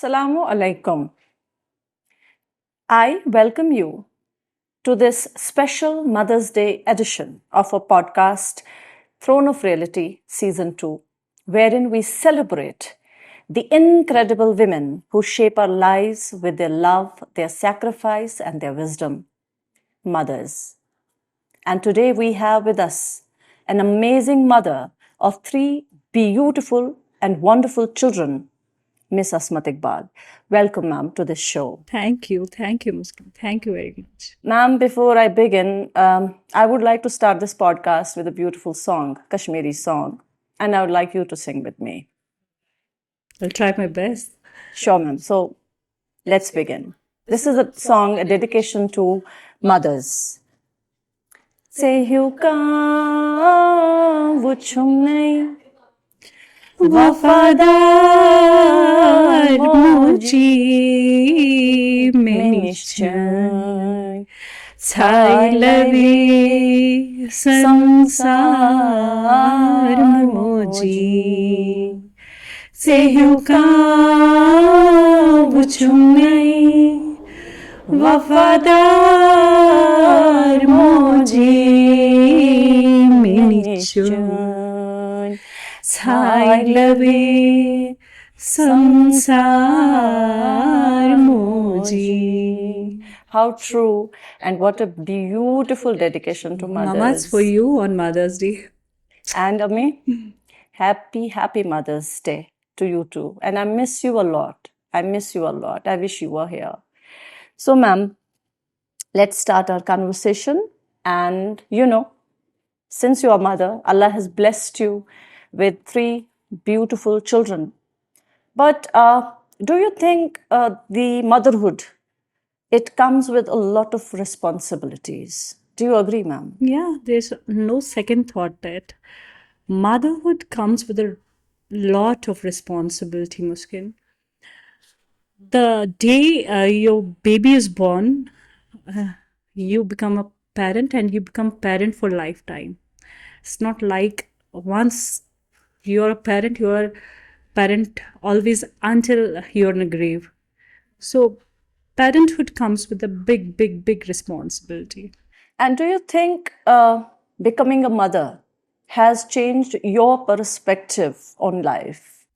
Assalamu alaikum. I welcome you to this special Mother's Day edition of our podcast, Throne of Reality Season 2, wherein we celebrate the incredible women who shape our lives with their love, their sacrifice, and their wisdom, mothers. And today we have with us an amazing mother of three beautiful and wonderful children, Miss Asmat Iqbal. Welcome, ma'am, to this show. Thank you, Muskan. Thank you very much. Ma'am, before I begin, I would like to start this podcast with a beautiful song, Kashmiri song, and I would like you to sing with me. I'll try my best. Sure, ma'am. So let's begin. This is a song, a dedication to mothers. Sehu ka vuchum nahi वफादार मुझी में निश्चय छाई लगे संसार मुझी सेहुका बुझुंगई वफादार मुझी में निश्चय छाई लगे संसार मुझी. How true, and what a beautiful dedication to mothers. Mamas for you on Mother's Day. And Ami, happy Mother's Day to you too. And I miss you a lot. I miss you a lot. I wish you were here. So, ma'am, let's start our conversation. And since you are mother, Allah has blessed you with three beautiful children. But do you think the motherhood, it comes with a lot of responsibilities? Do you agree, ma'am? Yeah, there's no second thought that motherhood comes with a lot of responsibility, Muskin. The day your baby is born, you become a parent and you become parent for lifetime. It's not like once you're a parent always until you're in a grave. So parenthood comes with a big responsibility. And do you think becoming a mother has changed your perspective on life?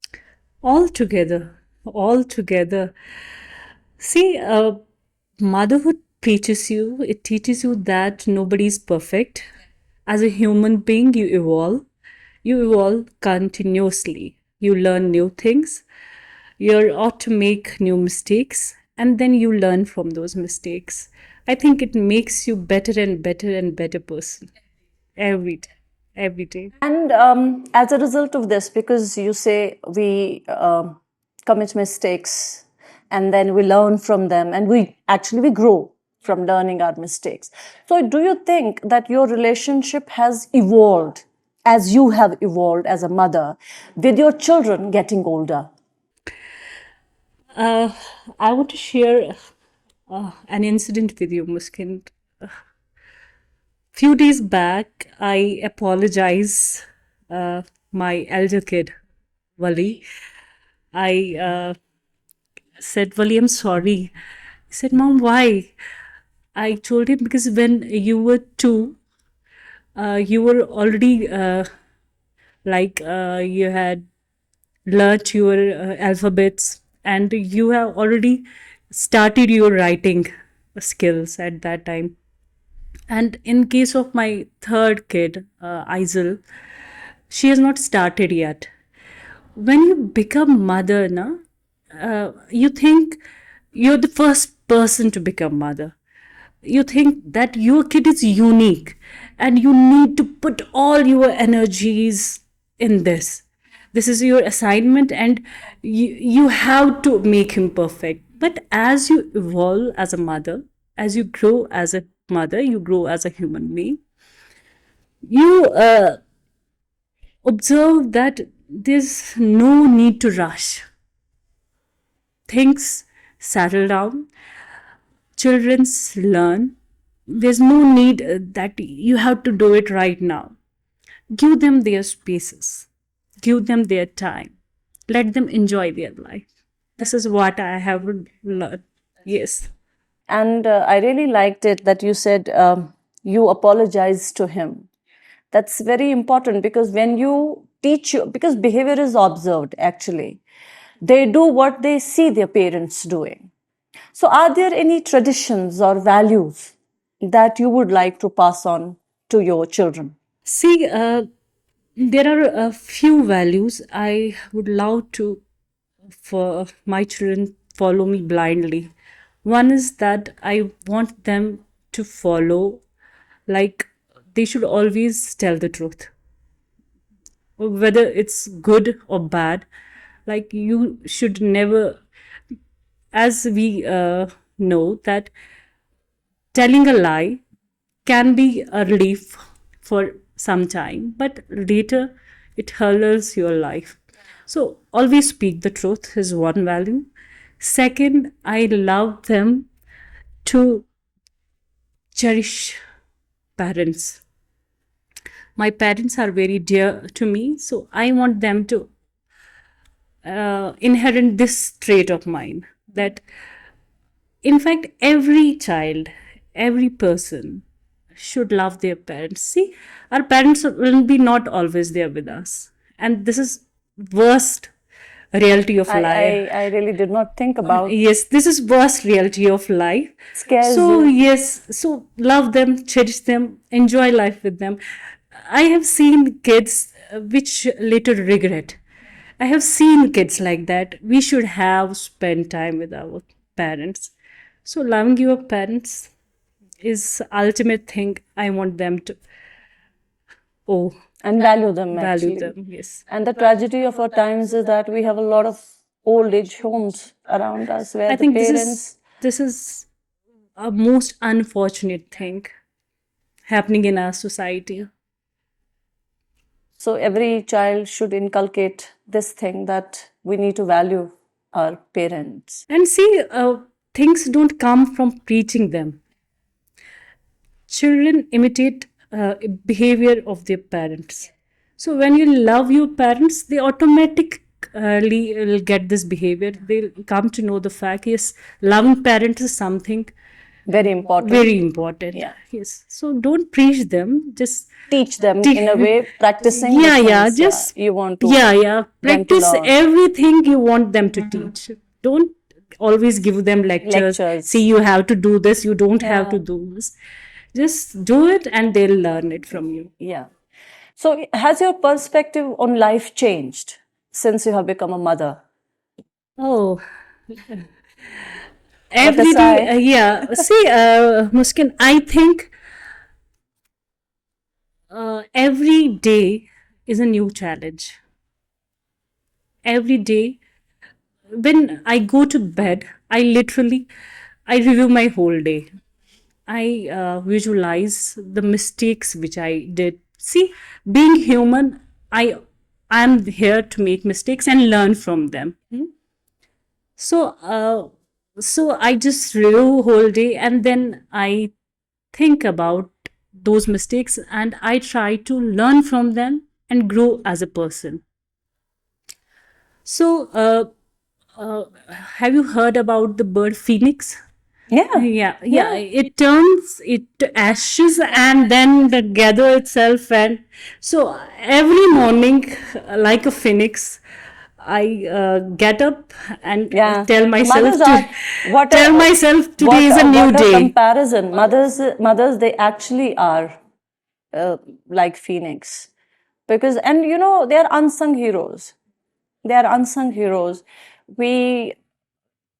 Altogether. See, motherhood teaches you that nobody's perfect. As a human being, you evolve continuously. You learn new things. You're ought to make new mistakes, and then you learn from those mistakes. I think it makes you better and better person every day. And as a result of this, because you say we commit mistakes and then we learn from them, and we grow from learning our mistakes. So do you think that your relationship has evolved as you have evolved as a mother with your children getting older? I want to share an incident with you, Muskin. Few days back, I apologize my elder kid, Wali. I said, Wali, I'm sorry. He said, Mom, why? I told him because when you were 2, you were already you had learnt your alphabets and you have already started your writing skills at that time. And in case of my third kid, Aizal, she has not started yet. When you become mother, you think you're the first person to become mother. You think that your kid is unique and you need to put all your energies in this. This is your assignment and you have to make him perfect. But as you evolve as a mother, as you grow as a mother, you grow as a human being, you observe that there's no need to rush. Things settle down, children learn. There's no need that you have to do it right now. Give them their spaces, give them their time, let them enjoy their life. This is what I have learned. Yes. And I really liked it that you said you apologize to him. That's very important, because when you teach you, because behavior is observed actually, they do what they see their parents doing. So, are there any traditions or values that you would like to pass on to your children? See, there are a few values I would love to for my children follow me blindly. One is that I want them to follow, like, they should always tell the truth, whether it's good or bad. Like, you should never, as we know, that telling a lie can be a relief for some time, but later it hurls your life. So, always speak the truth is one value. Second, I love them to cherish parents. My parents are very dear to me, so I want them to inherit this trait of mine, that in fact every child, every person should love their parents. See, our parents will be not always there with us, and this is worst reality of life. I really did not think about. Yes, this is worst reality of life. Scares So you. yes, so love them, cherish them, enjoy life with them. I have seen kids which later regret. I have seen kids like that. We should have spent time with our parents. So loving your parents is ultimate thing I want them to oh And value them value actually. them. Yes. And the tragedy of our times is that we have a lot of old age homes around us where I the think parents. this is a most unfortunate thing happening in our society. So every child should inculcate this thing that we need to value our parents. And see, things don't come from preaching them. Children imitate behavior of their parents. So when you love your parents, they automatically will get this behavior. They'll come to know the fact, yes, loving parents is something Very important. very important. Yeah. Yes. So don't preach them. Just Teach them in a way, practicing. yeah, the yeah. things, Just you want to. yeah, yeah. them to Practice learn. everything you want them to teach. Don't always give them lectures. Lectures. See, you have to do this. You don't have to Yeah. do this. Just do it, and they'll learn it from you. Yeah. So, has your perspective on life changed since you have become a mother? Oh, What every a sigh. day. Yeah. See, Muskin, I think every day is a new challenge. Every day, when I go to bed, I review my whole day. I visualize the mistakes which I did. See, being human, I'm here to make mistakes and learn from them. So, so I just review whole day, and then I think about those mistakes, and I try to learn from them and grow as a person. So, have you heard about the bird phoenix? Yeah. Yeah. It turns it to ashes and then the gather itself. And so every morning, like a phoenix, I get up and Yeah. tell myself Mothers are what tell myself today is a new what a day. comparison. Mothers, they actually are like phoenix, because, and you know, they are unsung heroes. They are unsung heroes. We,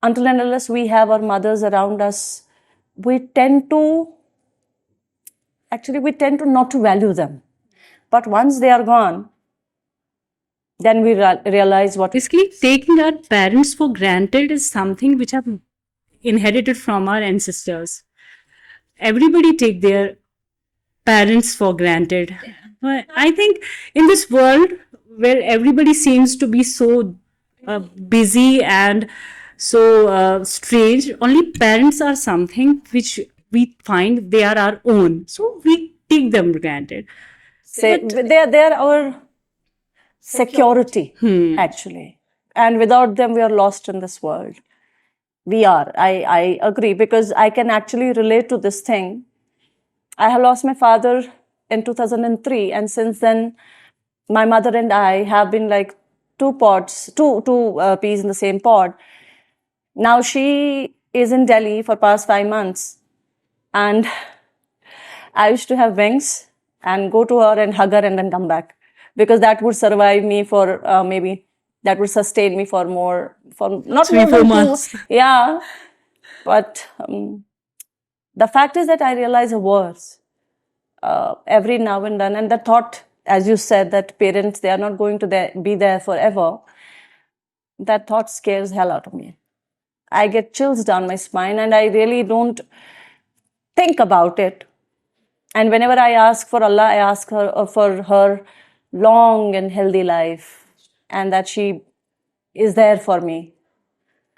until and unless we have our mothers around us, we tend to not to value them. But once they are gone, then we realize what. Basically, taking our parents for granted is something which have inherited from our ancestors. Everybody take their parents for granted. But I think in this world where everybody seems to be so busy and so strange, only parents are something which we find they are our own. So we take them for granted. Say, they are our security, actually. And without them, we are lost in this world. We are. I agree, because I can actually relate to this thing. I have lost my father in 2003, and since then, my mother and I have been like two pods, two peas in the same pod. Now she is in Delhi for past 5 months, and I used to have wings and go to her and hug her and then come back, because that would survive me for maybe that would sustain me for more, for not Three, more four than two. months. Yeah, but the fact is that I realize her words every now and then, and the thought, as you said, that parents, they are not going to be there forever. That thought scares hell out of me. I get chills down my spine, and I really don't think about it. And whenever I ask for Allah, I ask her for her long and healthy life, and that she is there for me.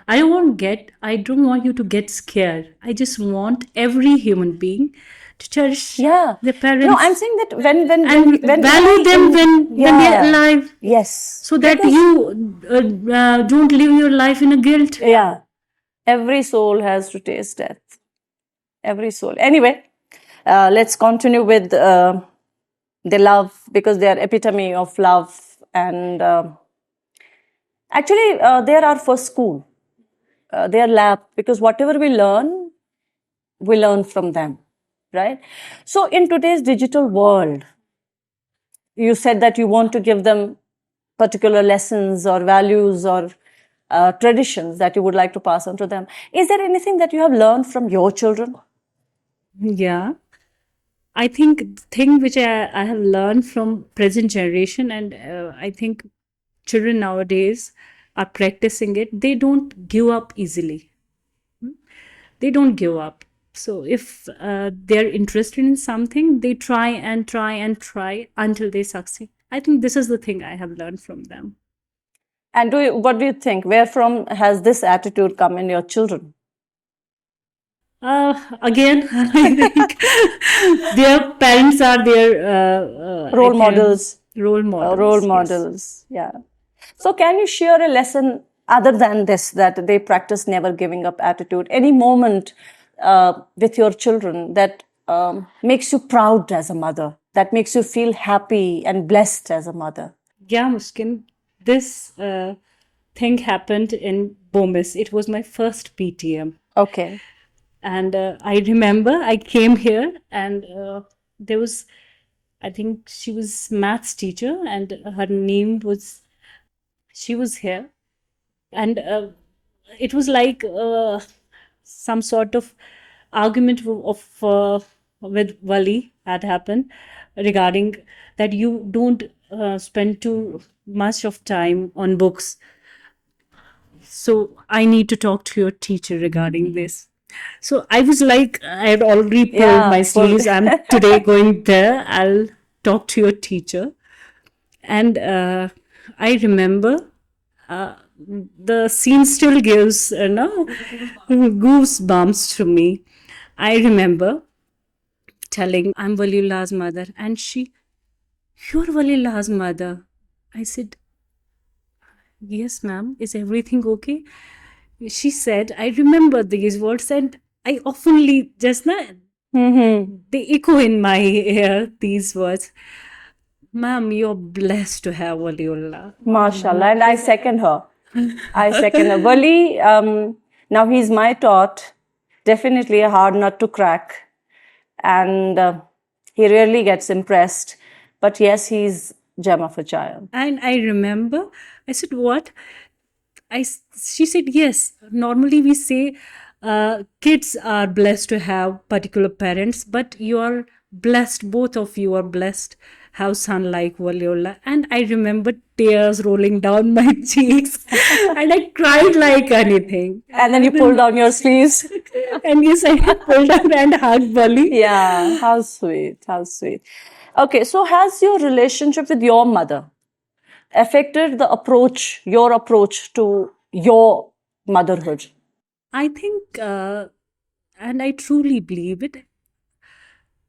I don't want you to get scared. I just want every human being to cherish Yeah. their No, I'm parents saying that when and value I them when they're yeah, alive, yes, so that because you don't live your life in a guilt. yeah, every soul has to taste death. Every soul. Anyway, let's continue with the love, because they are epitome of love, and actually they are our first school. They are lab, because whatever we learn from them, right? So in today's digital world, you said that you want to give them particular lessons or values or traditions that you would like to pass on to them. Is there anything that you have learned from your children? Yeah. I think the thing which I have learned from present generation, and I think children nowadays are practicing it, they don't give up easily. They don't give up. So if they're interested in something, they try and try and try until they succeed. I think this is the thing I have learned from them. And what do you think? Where from has this attitude come in your children? Again, I think their parents are their, I Role think, models. role Role models. Yes. models. Yeah. So, can you share a lesson other than this, that they practice never giving up attitude? Any moment with your children that makes you proud as a mother, that makes you feel happy and blessed as a mother? Yeah, Muskin, this thing happened in Bomis. It was my first PTM. Okay. And I remember I came here, and there was, I think she was maths teacher, and her name was, she was here. And it was like some sort of argument with Wali had happened regarding that you don't spend too much of time on books. So I need to talk to your teacher regarding this. So I was like, I had already pulled Yeah. my sleeves. I'm today going there. I'll talk to your teacher. And I remember the scene still gives no goosebumps to me. I remember telling, I'm Waliullah's mother, and she, you're Waliullah's mother. I said, yes, ma'am. Is everything okay? She said, I remember these words, and I oftenly just na they echo in my ear these words. Ma'am, you're blessed to have Waliullah. Mashallah. And I second her. I second her. Wali, now he's my tot. Definitely a hard nut to crack. And he rarely gets impressed. But yes, he's gem of a child. And I remember, I said, what? She said, yes. Normally we say kids are blessed to have particular parents, but you are blessed, both of you are blessed, have son like Waliullah. And I remember tears rolling down my cheeks, and I cried like anything. And then you pull down your sleeves. And yes, I pulled down and hugged Wali. Yeah, how sweet, how sweet. Okay, so has your relationship with your mother affected your approach to your motherhood? I think, and I truly believe it,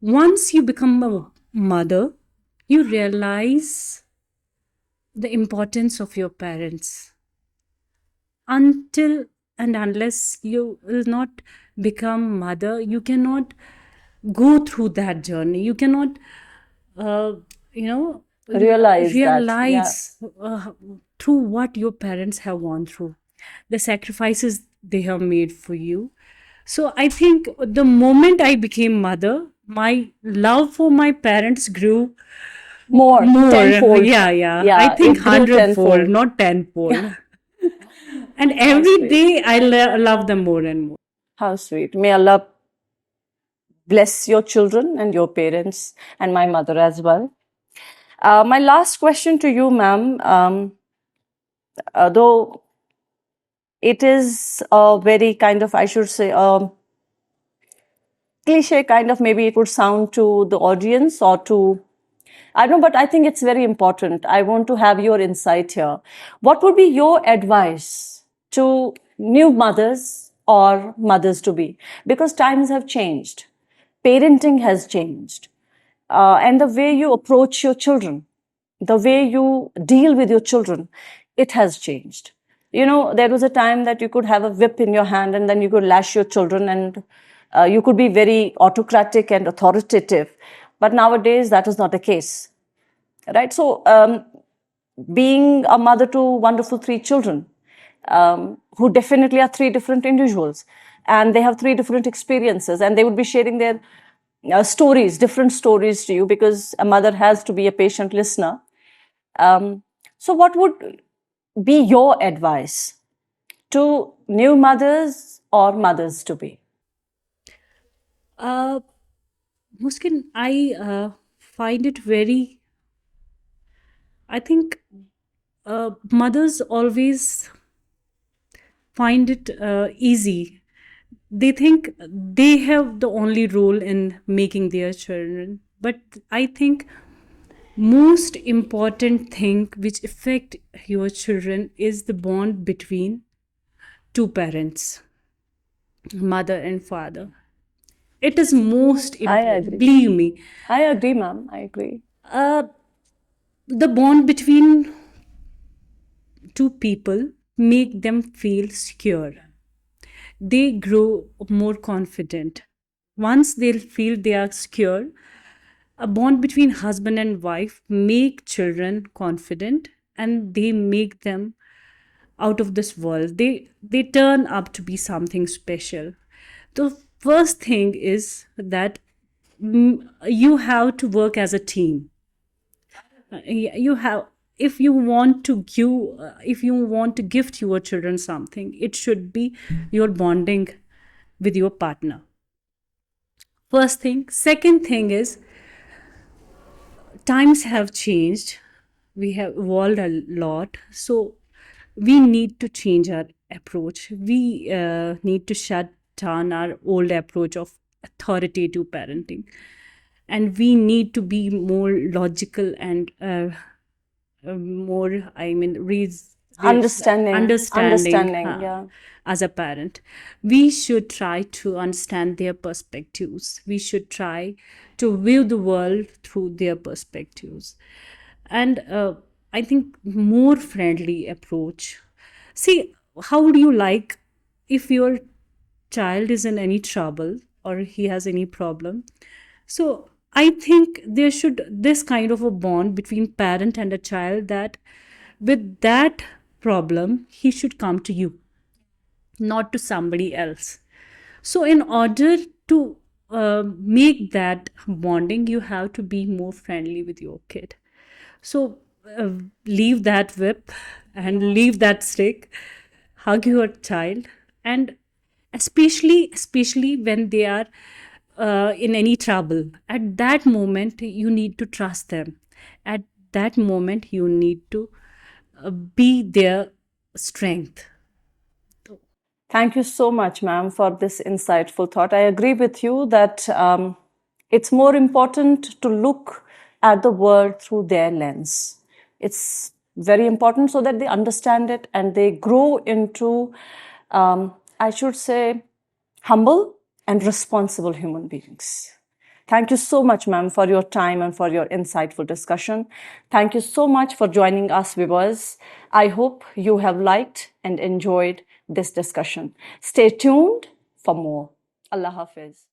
once you become a mother, you realize the importance of your parents. until and unless you will not become mother, you cannot go through that journey. You cannot, uh, you know, Realize that. Yeah. realize through what your parents have gone through, the sacrifices they have made for you. So I think the moment I became mother, my love for my parents grew More, more. tenfold. Yeah, yeah. I Yeah, think it grew hundredfold, tenfold. not tenfold. And How every sweet. day I love them more and more. How sweet. May Allah bless your children and your parents and my mother as well. My last question to you, ma'am, though it is a very kind of, I should say, cliche kind of, maybe it would sound to the audience or to, I don't know, but I think it's very important. I want to have your insight here. What would be your advice to new mothers or mothers to be? Because times have changed, parenting has changed, and the way you approach your children, the way you deal with your children, it has changed. You know, there was a time that you could have a whip in your hand and then you could lash your children, and you could be very autocratic and authoritative. But nowadays, that is not the case, right? So, being a mother to wonderful three children, who definitely are three different individuals, and they have three different experiences, and they would be sharing their stories, different stories to you, because a mother has to be a patient listener. Um, so, what would be your advice to new mothers or mothers to be? Uh, Muskin, I find it very, I think mothers always find it easy. They think they have the only role in making their children. But I think most important thing which affect your children is the bond between two parents, mother and father. It is most I important, agree. believe me. I agree, ma'am. I agree. uh, the bond between two people make them feel secure. They grow more confident once they feel they are secure. A bond between husband and wife make children confident, and they make them out of this world. They turn up to be something special. The first thing is that you have to work as a team. You have, if you want to give, if you want to gift your children something, it should be your bonding with your partner. First thing. Second thing is, times have changed, we have evolved a lot, so we need to change our approach. We need to shut down our old approach of authoritative parenting, and we need to be more logical and more, I mean, understanding Understanding, yeah. as a parent. We should try to understand their perspectives. We should try to view the world through their perspectives. And I think more friendly approach. See, how would you like if your child is in any trouble or he has any problem? So I think there should this kind of a bond between parent and a child, that with that problem he should come to you, not to somebody else. So in order to make that bonding, you have to be more friendly with your kid. So uh, leave that whip and leave that stick, hug your child, and especially when they are in any trouble, at that moment you need to trust them. At that moment you need to be their strength. Thank you so much, ma'am, for this insightful thought. I agree with you that it's more important to look at the world through their lens. It's very important so that they understand it and they grow into, I should say, humble and responsible human beings. Thank you so much, ma'am, for your time and for your insightful discussion. Thank you so much for joining us, viewers. I hope you have liked and enjoyed this discussion. Stay tuned for more. Allah Hafiz.